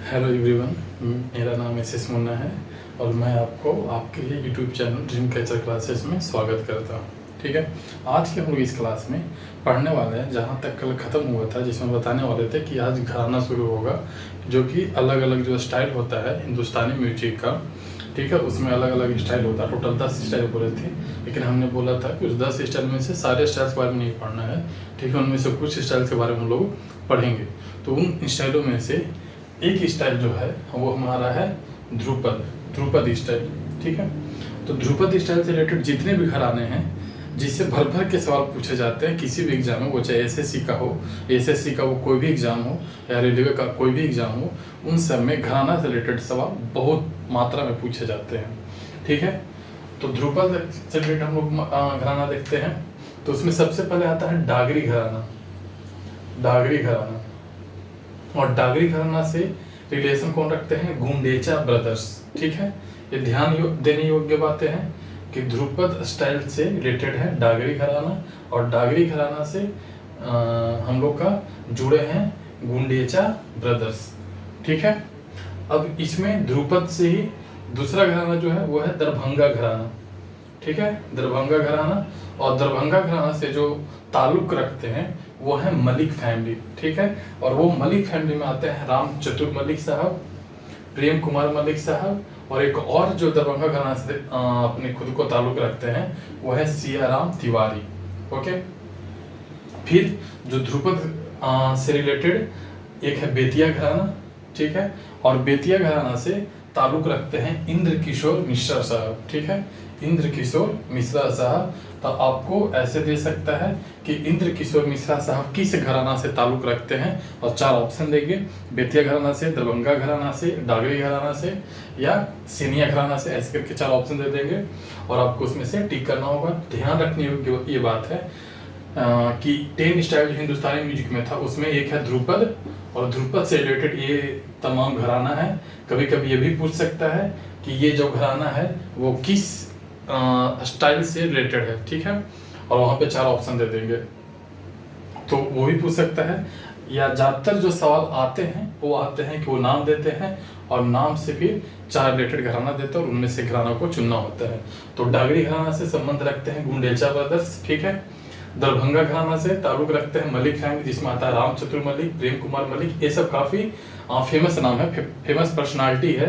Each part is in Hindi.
हेलो एवरीवन, मेरा नाम एस एस मुन्ना है और मैं आपको आपके YouTube channel dream catcher classes में स्वागत करता हूँ। ठीक है, आज के हम लोग इस क्लास में पढ़ने वाले हैं जहाँ तक कल ख़त्म हुआ था, जिसमें बताने वाले थे कि आज घराना शुरू होगा, जो कि अलग अलग जो स्टाइल होता है हिंदुस्तानी म्यूजिक का। ठीक है, उसमें अलग अलग स्टाइल होता है। टोटल 10 स्टाइल बोले थे, लेकिन हमने बोला था कि उस 10 स्टाइल में से सारे स्टाइल्स के बारे में नहीं पढ़ना है। ठीक है, उनमें से कुछ स्टाइल के बारे में हम लोग पढ़ेंगे। तो उन स्टाइलों में से एक स्टाइल जो है वो हमारा है ध्रुपद स्टाइल। ठीक है, तो ध्रुपद स्टाइल से रिलेटेड जितने भी घराने हैं जिससे भर भर के सवाल पूछे जाते हैं किसी भी एग्जाम में, वो चाहे एसएससी का हो, एसएससी का वो कोई भी एग्जाम हो या रेलवे का कोई भी एग्जाम हो, उन सब में घराना से रिलेटेड सवाल बहुत मात्रा में पूछे जाते हैं। ठीक है, तो ध्रुपद से रिलेटेड हम लोग घराना देखते हैं। तो उसमें सबसे पहले आता है डागरी घराना। और डागरी घराना से रिलेशन कौन रखते हैं? गुंडेचा ब्रदर्स। ठीक है, ये ध्यान देने योग्य बातें हैं कि ध्रुपद स्टाइल से रिलेटेड है डागरी घराना, और डागरी घराना से हम लोग का जुड़े हैं गुंडेचा ब्रदर्स। ठीक है, अब इसमें ध्रुपद से ही दूसरा घराना जो है वो है दरभंगा घराना। ठीक है, दरभंगा घराना, और दरभंगा घराना से जो ताल्लुक रखते हैं वो है मलिक फैमिली। ठीक है, और वो मलिक फैमिली में आते हैं राम चतुर मलिक साहब, प्रेम कुमार मलिक साहब, और एक और जो दरभंगा घराना से अपने खुद को ताल्लुक रखते हैं वो है सियाराम तिवारी। ओके, फिर जो ध्रुपद से रिलेटेड एक है बेतिया घराना। ठीक है, और बेतिया घराना से ताल्लुक रखते हैं इंद्र किशोर मिश्रा साहब। ठीक है, इंद्र किशोर मिश्रा साहब। तो आपको ऐसे दे सकता है कि इंद्र किशोर मिश्रा साहब किस घराना से ताल्लुक रखते हैं, और 4 ऑप्शन देंगे। बेतिया घराना से, दरभंगा घराना से, डागरी घराना से या सेनिया घराना से, ऐसे करके 4 ऑप्शन दे देंगे और आपको उसमें से टिक करना होगा। ध्यान रखने योग्य ये बात है कि 10 स्टाइल जो हिंदुस्तानी म्यूजिक में था उसमें एक है ध्रुपद, और ध्रुपद से रिलेटेड ये तमाम घराना है। कभी कभी ये भी पूछ सकता है कि ये जो घराना है वो किस स्टाइल से रिलेटेड है। ठीक है, और वहाँ पे 4 ऑप्शन दे देंगे, तो वो भी पूछ सकता है। या ज़्यादातर जो सवाल आते हैं वो आते हैं कि वो नाम देते हैं और नाम से फिर 4 रिलेटेड घराना देते हैं और उनमें से घराना को चुनना होता है। तो डागरी घराना से संबंध रखते हैं गुंडेचा ब्रदर्स। ठीक है, दरभंगा घराना से ताल्लुक रखते हैं मलिक फैमिली, जिसमें आता है राम चतुर मलिक, प्रेम कुमार मलिक। ये सब काफ़ी फेमस नाम है, फेमस पर्सनालिटी है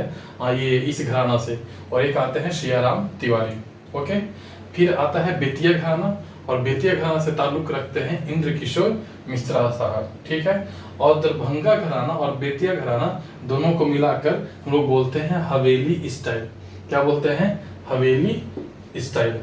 ये इस घराना से। और एक आते हैं सियाराम तिवारी। ओके, फिर आता है बेतिया घराना, और बेतिया घराना से ताल्लुक रखते हैं इंद्र किशोर मिश्रा साहब। ठीक है, और दरभंगा घराना और बेतिया घराना दोनों को मिलाकर हम लोग बोलते हैं हवेली स्टाइल। क्या बोलते हैं? हवेली स्टाइल।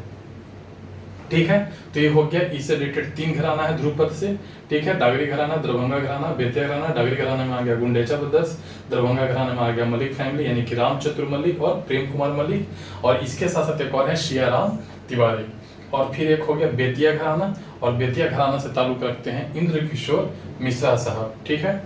ठीक है, तो ये हो गया इससे रिलेटेड 3 घराना है ध्रुपद से। ठीक है, डागरी घराना, दरभंगा घराना, बेतिया घराना। डागरी घराना में आ गया गुंडेचा ब्रदर्स, दरभंगा घराना में आ गया मलिक फैमिली यानी कि राम चतुर मलिक और प्रेम कुमार मलिक, और इसके साथ साथ एक और है सियाराम तिवारी। और फिर एक हो गया बेतिया घराना, और बेतिया घराना से ताल्लुक रखते हैं इंद्र किशोर मिश्रा साहब। ठीक है,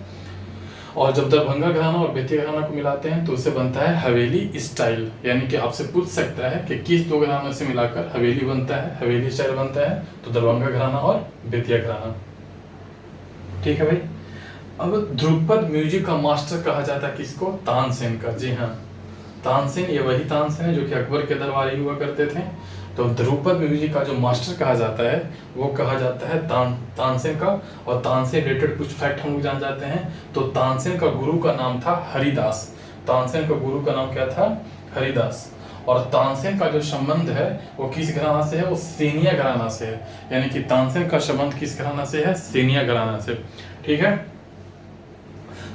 और जब दरभंगा घराना और बेतिया घराना को मिलाते हैं तो उससे बनता है हवेली स्टाइल। यानी कि आपसे पूछ सकता है कि किस 2 घरानों से मिलाकर हवेली बनता है, हवेली स्टाइल बनता है, तो दरभंगा घराना और बेतिया घराना। ठीक है भाई, अब ध्रुपद म्यूजिक का मास्टर कहा जाता है किसको? तानसेन का। जी हाँ, तानसेन, ये वही तानसेन है जो कि अकबर के दरबारी हुआ करते थे। तो ध्रुपद म्यूजिक का जो मास्टर कहा जाता है वो कहा जाता है तानसेन का। और तानसेन रिलेटेड कुछ फैक्ट हम लोग जान जाते हैं। तो तानसेन का गुरु का नाम था हरिदास। तानसेन का गुरु का नाम क्या था? हरिदास। और तानसेन का जो संबंध है वो किस घराना से है? वो सेनिया घराना से है। यानी कि तानसेन का संबंध किस घराना से है? सेनिया घराना से। ठीक है,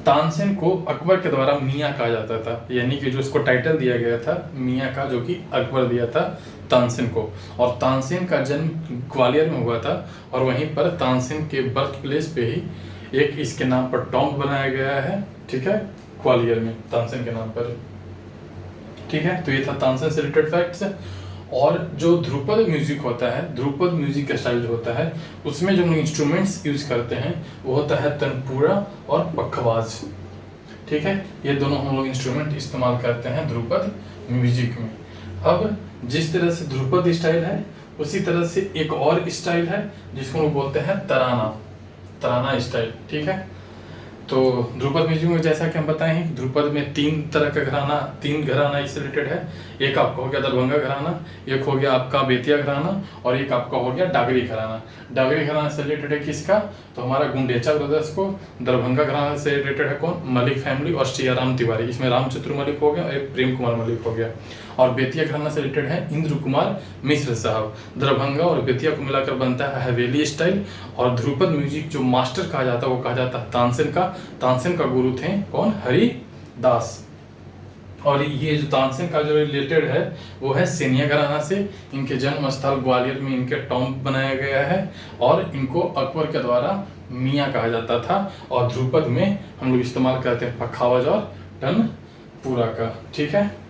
तानसेन को अकबर के द्वारा मियाँ कहा जाता था, यानी कि जो इसको टाइटल दिया गया था मियाँ का, जो कि अकबर दिया था तानसेन को। और तानसेन का जन्म ग्वालियर में हुआ था, और वहीं पर तानसेन के बर्थ प्लेस पे ही एक इसके नाम पर टॉम्ब बनाया गया है। ठीक है, ग्वालियर में तानसेन के नाम पर। ठीक है, तो ये था तानसेन से रिलेटेड फैक्ट्स। और जो ध्रुपद म्यूजिक होता है, ध्रुपद म्यूजिक का स्टाइल जो होता है उसमें जो हम इंस्ट्रूमेंट्स यूज करते हैं वो होता है तनपुरा और पखवाज। ठीक है, ये दोनों हम लोग इंस्ट्रूमेंट इस्तेमाल करते हैं ध्रुपद म्यूजिक में। अब जिस तरह से ध्रुपद स्टाइल है उसी तरह से एक और स्टाइल है जिसको हम लोग बोलते हैं तराना स्टाइल। ठीक है, तो ध्रुपद म्यूजिक में जैसा कि हम बताए हैं कि ध्रुपद में 3 तरह का घराना, 3 घराना इससे रिलेटेड है। एक आपका हो गया दरभंगा घराना, एक हो गया आपका बेतिया घराना, और एक आपका हो गया डागरी घराना। डागरी घराना से रिलेटेड है किसका, तो हमारा गुंडेचा ब्रदर्स को। दरभंगा घराना से रिलेटेड है कौन, मलिक फैमिली और सियाराम तिवारी, इसमें रामचंद्र मलिक हो गया और एक प्रेम कुमार मलिक हो गया। और बेतिया घराना से रिलेटेड है इंद्र कुमार मिश्र साहब। दरभंगा और बेतिया को मिलाकर बनता है हवेली स्टाइल। और ध्रुपद म्यूजिक जो मास्टर कहा जाता है वो कहा जाता है तानसेन का। तानसेन का गुरु थे कौन, हरिदास। और ये जो तानसेन का जो रिलेटेड है वो है सेनिया घराना से। इनके जन्म स्थल ग्वालियर में इनके टॉम्ब बनाया गया है और इनको अकबर के द्वारा मियाँ कहा जाता था। और ध्रुपद में हम लोग इस्तेमाल करते हैं पखावज और टनपुरा का। ठीक है,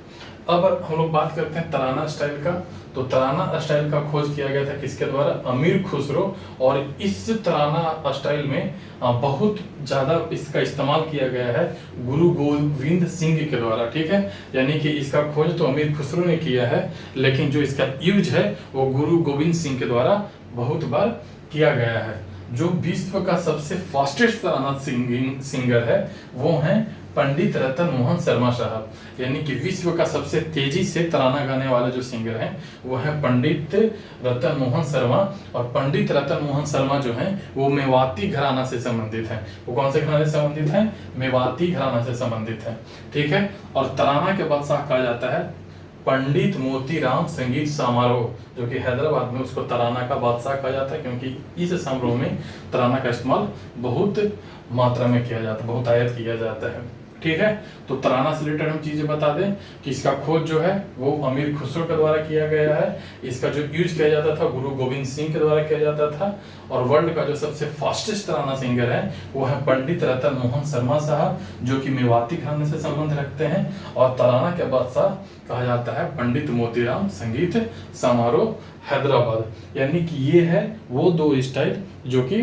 अब हम लोग बात करते हैं तराना स्टाइल का। तो तराना स्टाइल का खोज किया गया था किसके द्वारा, अमीर खुसरो। और इस तराना स्टाइल में बहुत ज़्यादा इसका इस्तेमाल किया गया है गुरु गोविंद सिंह के द्वारा। ठीक है, यानी कि इसका खोज तो अमीर खुसरो ने किया है, लेकिन जो इसका यूज है वो गुरु गोविंद सिंह के द्वारा बहुत बार किया गया है। जो विश्व का सबसे फास्टेस्ट तराना सिंगर है वो हैं पंडित रतन मोहन शर्मा साहब। यानी कि विश्व का सबसे तेजी से तराना गाने वाले जो सिंगर हैं वो है पंडित रतन मोहन शर्मा। और पंडित रतन मोहन शर्मा जो हैं वो मेवाती घराना से संबंधित हैं। वो कौन से घराने से संबंधित हैं, मेवाती घराना से संबंधित हैं। ठीक है, और तराना के बादशाह कहा जाता है पंडित मोतीराम संगीत समारोह, जो कि हैदराबाद में उसको तराना का बादशाह कहा जाता है, क्योंकि इस समारोह में तराना का इस्तेमाल बहुत मात्रा में किया जाता है, बहुत आयत किया जाता है। ठीक है, तो तराना से रिलेटेड हम चीजें बता दें कि इसका खोज जो है वो अमीर खुसरो के द्वारा किया गया है। इसका जो यूज किया जाता था गुरु गोविंद सिंह के द्वारा किया जाता था। और वर्ल्ड का जो सबसे फास्टेस्ट तराना सिंगर है वो है पंडित रतन मोहन शर्मा साहब, जो कि मेवाती घराने से संबंध रखते हैं। और तराना के बादशाह कहा जाता है पंडित मोतीराम संगीत समारोह हैदराबाद। यानी कि ये है वो 2 स्टाइल जो कि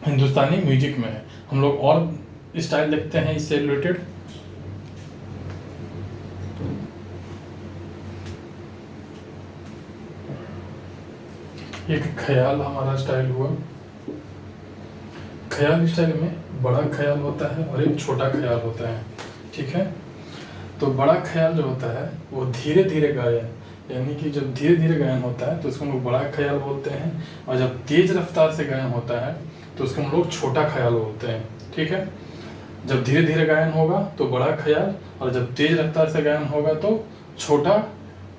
हिंदुस्तानी म्यूजिक में है। हम लोग और स्टाइल देखते हैं इससे रिलेटेड। एक ख्याल हमारा स्टाइल हुआ। ख्याल स्टाइल में बड़ा ख्याल होता है और एक छोटा ख्याल होता है। ठीक है, तो बड़ा ख्याल जो होता है वो धीरे धीरे गायन, यानी कि जब धीरे धीरे गायन होता है तो उसको हम लोग बड़ा ख्याल बोलते हैं। और जब तेज रफ्तार से गायन होता है तो उसको हम लोग छोटा ख्याल बोलते हैं। ठीक है, जब धीरे धीरे गायन होगा तो बड़ा ख्याल, और जब तेज रफ्तार से गायन होगा तो छोटा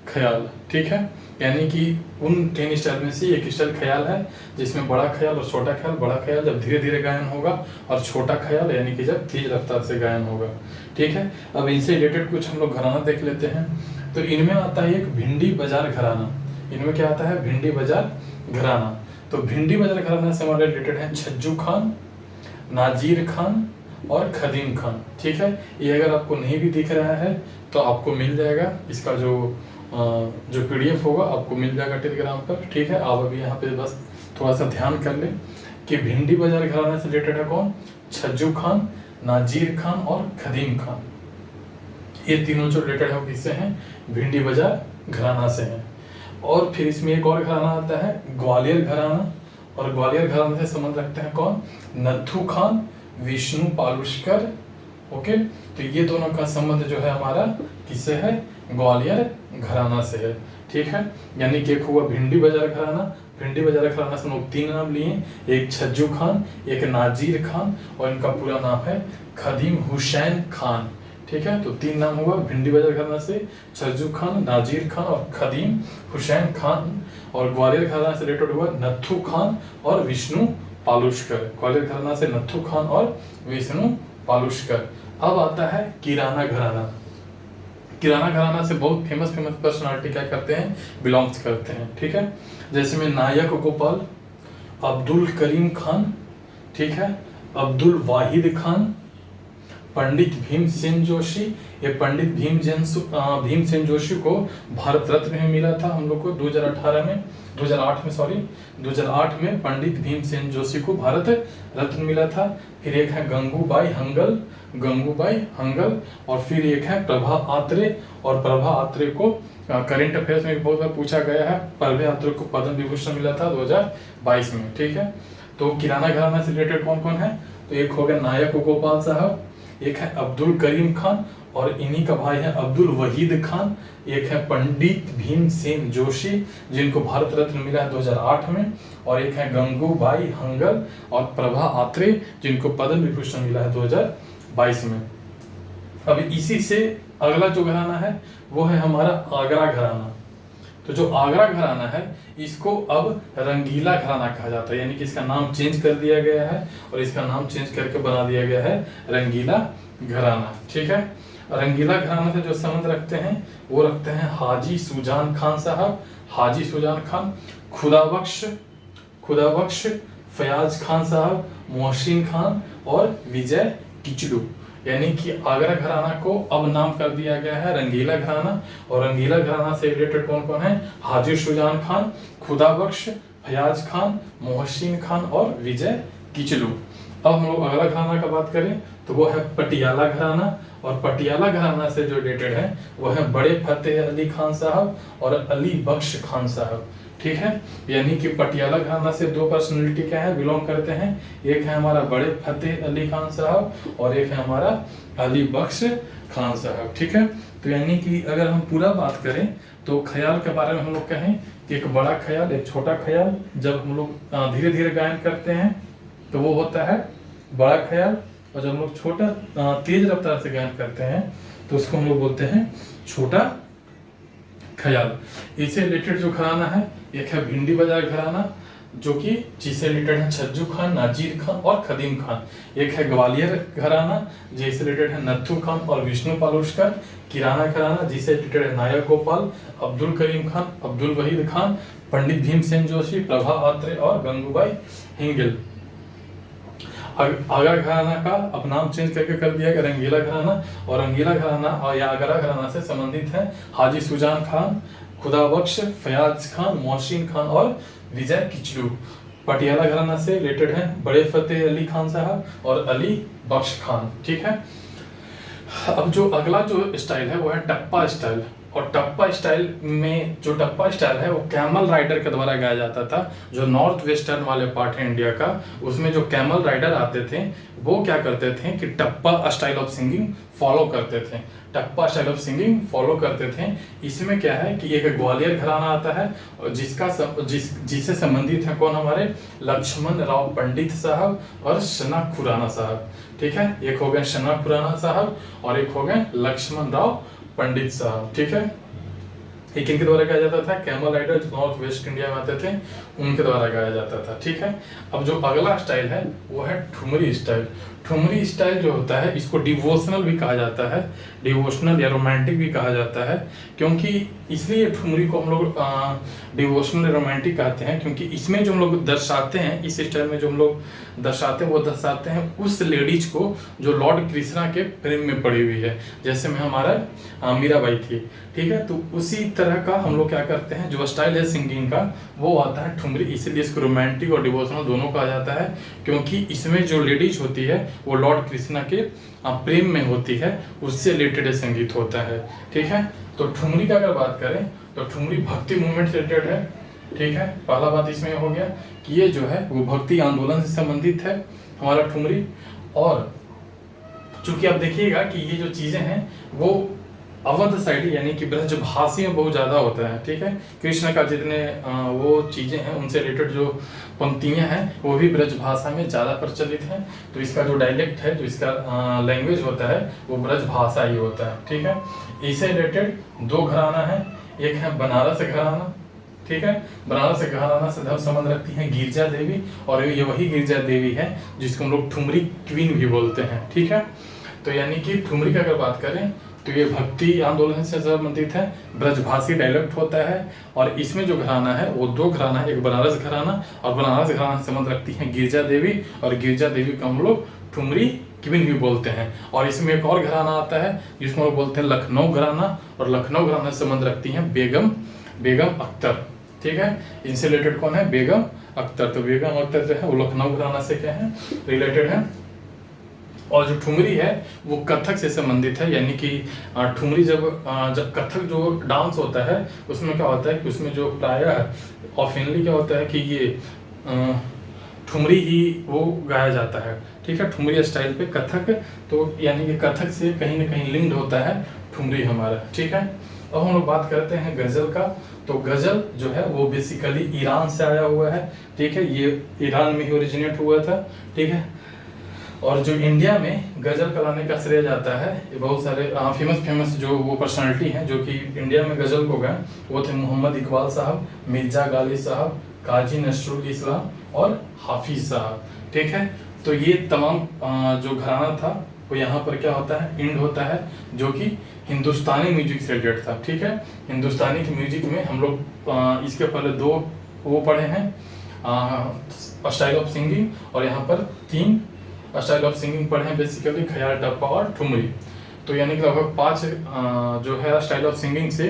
ख्याल। ठीक है, यानी कि उन 10 स्टाइल में से एक स्टाइल ख्याल है जिसमें बड़ा ख्याल और छोटा ख्याल। बड़ा ख्याल जब धीरे धीरे गायन होगा और छोटा ख्याल यानी कि जब तेज रफ्तार से गायन होगा। ठीक है, अब इनसे रिलेटेड कुछ हम लोग घराना देख लेते हैं। तो इनमें आता है एक भिंडी बाजार घराना। इनमें क्या आता है, भिंडी बाजार घराना। तो भिंडी बाजार घराना से हमारे रिलेटेड है छज्जू खान, नाजीर खान और खदीम खान। ठीक है, ये अगर आपको नहीं भी दिख रहा है तो आपको मिल जाएगा, इसका जो PDF होगा आपको मिल जाएगा टेलीग्राम पर। ठीक है, आप अभी यहाँ पे बस थोड़ा सा ध्यान कर लें कि भिंडी बाजार घराना से रिलेटेड है कौन, छज्जू खान, नाजीर खान और खदीम खान। ये तीनों जो रिलेटेड है वो किससे हैं, भिंडी बाजार घराना से हैं। और फिर इसमें एक और घराना आता है ग्वालियर घराना। और ग्वालियर घराना से संबंध रखते हैं कौन, नथु खान, विष्णु पालुष्कर। ओके, तो ये दोनों का संबंध जो है हमारा किससे है, ग्वालियर घराना से है। ठीक है, यानी कि एक हुआ भिंडी बाजार घराना। भिंडी बाजार घराना से हम लोग 3 नाम लिए, एक छज्जू खान, एक नाजीर खान और इनका पूरा नाम है खदीम हुसैन खान। ठीक है, तो 3 नाम हुआ भिंडी बाजार घराना से, छज्जू खान, नाजीर खान और खदीम हुसैन खान। और ग्वालियर घराना से रिलेटेड हुआ नथु खान और विष्णु पालुष्कर। ग्वालियर घराना से नथु खान और विष्णु पालुष्कर। अब आता है किराना घराना। किराना घराना से बहुत फेमस पर्सनालिटी क्या करते हैं, बिलोंग्स करते हैं। ठीक है, जैसे में नायक गोपाल, अब्दुल करीम खान, ठीक है, अब्दुल वाहिद खान, पंडित भीमसेन जोशी। ये पंडित भीमसेन जोशी को भारत रत्न में मिला था हम लोग को 2008 में पंडित भीमसेन जोशी को भारत रत्न मिला था। फिर एक है गंगूबाई हंगल और फिर एक है प्रभा आत्रे। और प्रभा आत्रे को करंट अफेयर्स में बहुत बार पूछा गया है, प्रभा आत्रे को पद्म विभूषण मिला था 2022 में। ठीक है, तो तो किराना घराना से रिलेटेड कौन कौन है? तो एक हो गया नायक गोपाल साहब, एक है अब्दुल करीम खान, और इन्हीं का भाई है अब्दुल वहीद खान, एक है पंडित भीमसेन जोशी जिनको भारत रत्न मिला है 2008 में, और एक है गंगूबाई हंगल और प्रभा आत्रे जिनको पद्म विभूषण मिला है 2022 में। अब इसी से अगला जो घराना है वो है हमारा आगरा घराना। तो जो आगरा घराना है इसको अब रंगीला घराना कहा जाता है, यानी कि इसका नाम चेंज कर दिया गया है और इसका नाम चेंज करके बना दिया गया है रंगीला घराना। ठीक है, रंगीला घराना से जो संबंध रखते हैं वो रखते हैं हाजी सुजान खान साहब, हाजी सुजान खान, खुदाबख्श फयाज खान साहब, मोहसिन खान और विजय किचलू। यानी कि आगरा घराना को अब नाम कर दिया गया है रंगीला घराना, और रंगीला घराना से रिलेटेड कौन कौन है? हाजी सुजान खान, खुदाबख्श, फयाज खान, मोहसिन खान और विजय किचलू। अब हम लोग अगला घराना का बात करें तो वो है पटियाला घराना, और पटियाला घराना से जो रिलेटेड है वो है बड़े फतेह अली खान साहब और अली बख्श खान साहब। ठीक है, यानी कि पटियाला घराना से दो पर्सनैलिटी क्या है, बिलोंग करते हैं, एक है हमारा बड़े फतेह अली खान साहब और एक है हमारा अली बख्श खान साहब। ठीक है, तो यानी कि अगर हम पूरा बात करें तो ख्याल के बारे में हम लोग कहें कि एक बड़ा ख्याल, एक छोटा ख्याल, जब हम लोग धीरे धीरे गायन करते हैं तो वो होता है बड़ा ख्याल, और जब हम लोग छोटा तेज रफ्तार से गायन करते हैं तो उसको हम लोग बोलते हैं छोटा ख्याल। इससे रिलेटेड जो घराना है एक है भिंडी बाजार घराना, जो कि जिससे रिलेटेड है छज्जू खान, नाजीर खान और खदीम खान। एक है ग्वालियर घराना जिससे रिलेटेड है नथु खान और विष्णु पालुष्कर। किराना घराना जिससे रिलेटेड है नायक गोपाल, अब्दुल करीम खान, अब्दुल वहीद खान, पंडित भीमसेन जोशी, प्रभा आत्रे और गंगूबाई हिंगल। आगरा घराना का अब नाम चेंज करके कर दिया गया रंगीला घराना, और रंगीला घराना या आगरा घराना से संबंधित है हाजी सुजान खान, खुदाबख्श, फयाज खान, मोहसिन खान और विजय किचलू। पटियाला घराना से रिलेटेड है बड़े फतेह अली खान साहब और अली बख्श खान। ठीक है, अब जो अगला जो स्टाइल है वो है टप्पा स्टाइल, और टप्पा स्टाइल में जो टप्पा स्टाइल है वो कैमल राइडर के द्वारा गाया जाता था। जो नॉर्थ वेस्टर्न वाले पार्ट है इंडिया का, उसमें जो कैमल राइडर आते थे वो क्या करते थे कि टप्पा स्टाइल ऑफ सिंगिंग फॉलो करते थे, टप्पा स्टाइल ऑफ सिंगिंग फॉलो करते थे। इसमें क्या है कि एक ग्वालियर घराना आता है और जिससे संबंधित है कौन? हमारे लक्ष्मण राव पंडित साहब और शना खुराना साहब। ठीक है, एक हो गए शना खुराना साहब और एक हो गए लक्ष्मण राव पंडित साहब। ठीक है, एक इनके द्वारा गाया जाता था, कैमल राइडर जो नॉर्थ वेस्ट इंडिया में आते थे उनके द्वारा गाया जाता था। ठीक है, अब जो अगला स्टाइल है वो है ठुमरी स्टाइल। ठुमरी स्टाइल जो होता है इसको डिवोशनल भी कहा जाता है, डिवोशनल या रोमांटिक भी कहा जाता है, क्योंकि इसलिए ठुमरी को हम लोग डिवोशनल रोमांटिक कहते हैं क्योंकि इसमें जो हम लोग दर्शाते हैं, इस स्टाइल में जो हम लोग दर्शाते हैं वो दर्शाते हैं उस लेडीज को जो लॉर्ड कृष्णा के प्रेम में पड़ी हुई है, जैसे में हमारा मीराबाई थी। ठीक है, तो उसी तरह का हम लोग क्या करते हैं, जो स्टाइल है सिंगिंग का वो आता है ठुमरी। इसीलिए इसको रोमांटिक और डिवोशनल दोनों कहा जाता है, क्योंकि इसमें जो लेडीज होती है वो लॉर्ड कृष्णा के प्रेम में होती है, उससे रिलेटेड संगीत होता है। ठीक है, तो ठुमरी का अगर बात करें तो ठुमरी भक्ति मूवमेंट से रिलेटेड है। ठीक है, पहला बात इसमें हो गया कि ये जो है वो भक्ति आंदोलन से संबंधित है हमारा ठुमरी। और चूंकि आप देखिएगा कि ये जो चीजें हैं वो अवध साइड यानी कि ब्रजभाषी में बहुत ज़्यादा होता है। ठीक है, कृष्ण का जितने वो चीज़ें हैं उनसे रिलेटेड जो पंक्तियां हैं वो भी ब्रजभाषा में ज़्यादा प्रचलित हैं। तो इसका जो डायलेक्ट है, जो इसका लैंग्वेज होता है वो ब्रजभाषा ही होता है। ठीक है, इससे रिलेटेड दो घराना है, एक है बनारस घराना। ठीक है, बनारस घराना से संबंध रखती हैं गिरजा देवी, और ये वही गिरजा देवी है जिसको हम लोग ठुमरी क्वीन भी बोलते हैं। ठीक है, तो यानी कि ठुमरी की अगर बात करें तो ये भक्ति आंदोलन से संबंधित है, ब्रजभाषी डायलेक्ट होता है, और इसमें जो घराना है वो दो घराना है, एक बनारस घराना और बनारस घराना से संबंध रखती है गिरजा देवी, और गिरजा देवी को हम लोग ठुमरी क्वीन भी बोलते हैं। और इसमें एक और घराना आता है जिसको हम लोग बोलते हैं लखनऊ घराना, और लखनऊ घराना से संबंध रखती है बेगम अख्तर। ठीक है, इनसे रिलेटेड कौन है? बेगम अख्तर। तो बेगम अख्तर जो है वो लखनऊ घराना से क्या है? रिलेटेड है। और जो ठुमरी है वो कथक से संबंधित है, यानी कि ठुमरी जब कथक जो डांस होता है उसमें क्या होता है कि उसमें जो प्रायः ऑफेनली क्या होता है कि ये ठुमरी ही वो गाया जाता है, ठीक है। ठुमरी स्टाइल पे कथक, तो यानी कि कथक से कहीं ना कहीं लिंक्ड होता है ठुमरी हमारा, ठीक है। अब हम लोग बात करते हैं गजल का। तो गजल जो है वो बेसिकली ईरान से आया हुआ है, ठीक है। ये ईरान में ही ओरिजिनेट हुआ था, ठीक है। और जो इंडिया में गजल का लाने का श्रेय जाता है, ये बहुत सारे फेमस जो वो पर्सनालिटी हैं जो कि इंडिया में गजल को गाए, वो थे मोहम्मद इकबाल साहब, मिर्जा गालिब साहब, काजी नसरुल इस्लाम और हाफिज साहब, ठीक है। तो ये तमाम जो घराना था वो यहाँ पर क्या होता है, इंड होता है, जो कि हिंदुस्तानी म्यूजिक से रिलेटेड था, ठीक है। हिंदुस्तानी की म्यूजिक में हम लोग इसके पहले 2 वो पढ़े हैं, स्टाइल ऑफ सिंगिंग, और यहाँ पर 3 स्टाइल ऑफ सिंगिंग पढ़े हैं, बेसिकली ख्याल, टप्पा और ठुमरी। तो यानी कि लगभग 5 जो है स्टाइल ऑफ सिंगिंग से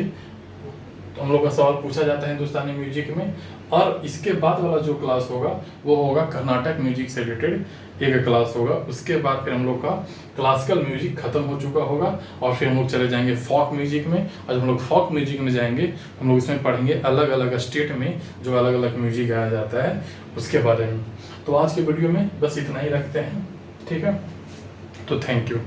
हम लोग का सवाल पूछा जाता है हिंदुस्तानी म्यूजिक में। और इसके बाद वाला जो क्लास होगा वो होगा कर्नाटक म्यूजिक से रिलेटेड एक क्लास होगा। उसके बाद फिर हम लोग का क्लासिकल म्यूजिक खत्म हो चुका होगा, और फिर हम लोग चले जाएंगे फॉक म्यूजिक में। और जब हम लोग फॉक म्यूजिक में जाएंगे हम लोग इसमें पढ़ेंगे अलग अलग स्टेट में जो अलग अलग म्यूजिक गाया जाता है उसके बारे में। तो आज के वीडियो में बस इतना ही रखते हैं, ठीक है। तो थैंक यू।